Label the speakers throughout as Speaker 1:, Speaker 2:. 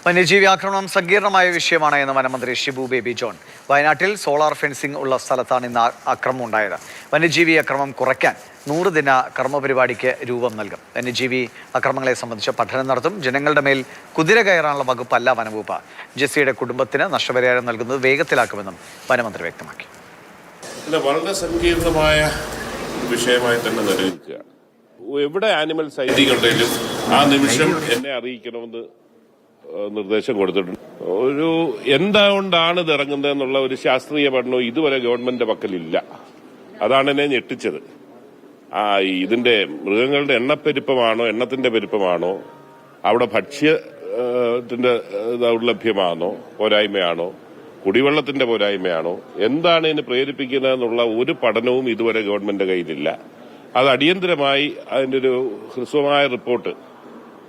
Speaker 1: വന്യജീവി ആക്രമണം സങ്കീർണമായ വിഷയമാണ് എന്ന് വനമന്ത്രി ഷിബു ബേബി ജോൺ. വയനാട്ടിൽ സോളാർ ഫെൻസിംഗ് ഉള്ള സ്ഥലത്താണ് ഇന്ന് അക്രമം ഉണ്ടായത്. വന്യജീവി അക്രമം കുറയ്ക്കാൻ 100 ദിന കർമ്മപരിപാടിക്ക് രൂപം നൽകും. വന്യജീവി അക്രമങ്ങളെ സംബന്ധിച്ച് പഠനം നടത്തും. ജനങ്ങളുടെ മേൽ കുതിര കയറാനുള്ള വകുപ്പല്ല വനവകുപ്പ്. ജെസ്സിയുടെ കുടുംബത്തിന് നഷ്ടപരിഹാരം നൽകുന്നത് വേഗത്തിലാക്കുമെന്നും വനമന്ത്രി വ്യക്തമാക്കി.
Speaker 2: വളരെ സങ്കീർണമായ വിഷയമായി തന്നെ നിലനിൽക്കുകയാണ്. എവിടെ ആനിമൽ സൈറ്റിംഗ് ഉണ്ടെങ്കിലും ആ നിമിഷം എന്നെ അറിയിക്കണമെന്ന് നിർദ്ദേശം കൊടുത്തിട്ടുണ്ട്. എന്തുകൊണ്ടാണ് ഇത് ഇറങ്ങുന്നതെന്നുള്ള ഒരു ശാസ്ത്രീയ പഠനവും ഇതുവരെ ഗവൺമെന്റിന്റെ പക്കലില്ല. അതാണ് എന്നെ ഞെട്ടിച്ചത്. ഇതിന്റെ മൃഗങ്ങളുടെ എണ്ണത്തിന്റെ പെരുപ്പമാണോ, അവിടെ ഭക്ഷ്യത്തിന്റെ ദൗർലഭ്യമാണോ, പോരായ്മയാണോ, കുടിവെള്ളത്തിന്റെ പോരായ്മയാണോ, എന്താണ് ഇതിന് പ്രേരിപ്പിക്കുന്നതെന്നുള്ള ഒരു പഠനവും ഇതുവരെ ഗവൺമെന്റിന്റെ കയ്യിലില്ല. അത് അടിയന്തരമായി അതിന്റെ ഒരു ഹ്രസ്വമായ റിപ്പോർട്ട്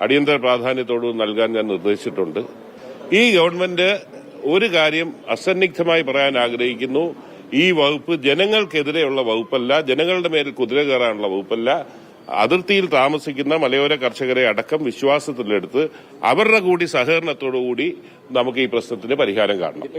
Speaker 2: അടിയന്തര പ്രാധാന്യത്തോട് നൽകാൻ ഞാൻ നിർദ്ദേശിച്ചിട്ടുണ്ട്. ഈ ഗവൺമെന്റ് ഒരു കാര്യം അസന്നിഗ്ധമായി പറയാൻ ആഗ്രഹിക്കുന്നു. ഈ വകുപ്പ് ജനങ്ങൾക്കെതിരെയുള്ള വകുപ്പല്ല, ജനങ്ങളുടെ മേൽ കുതിര കയറാനുള്ള വകുപ്പല്ല. അതിർത്തിയിൽ താമസിക്കുന്ന മലയോര കർഷകരെ അടക്കം വിശ്വാസത്തിലെടുത്ത് അവരുടെ കൂടി സഹകരണത്തോടുകൂടി നമുക്ക് ഈ പ്രശ്നത്തിന് പരിഹാരം കാണണം.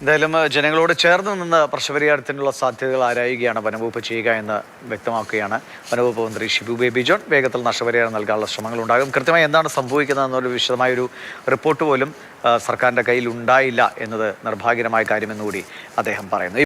Speaker 1: എന്തായാലും ജനങ്ങളോട് ചേർന്ന് നിന്ന് പ്രശ്നപരിഹാരത്തിനുള്ള സാധ്യതകൾ ആരായുകയാണ് വനംവകുപ്പ് ചെയ്യുക എന്ന് വ്യക്തമാക്കുകയാണ് വനംവകുപ്പ് മന്ത്രി ഷിബു ബേബി ജോൺ. വേഗത്തിൽ നഷ്ടപരിഹാരം നൽകാനുള്ള ശ്രമങ്ങളുണ്ടാകും. കൃത്യമായി എന്താണ് സംഭവിക്കുന്നതെന്നൊരു വിശദമായൊരു റിപ്പോർട്ട് പോലും സർക്കാരിൻ്റെ കയ്യിൽ ഉണ്ടായില്ല എന്നത് നിർഭാഗ്യകരമായ കാര്യമെന്നുകൂടി അദ്ദേഹം പറയുന്നു.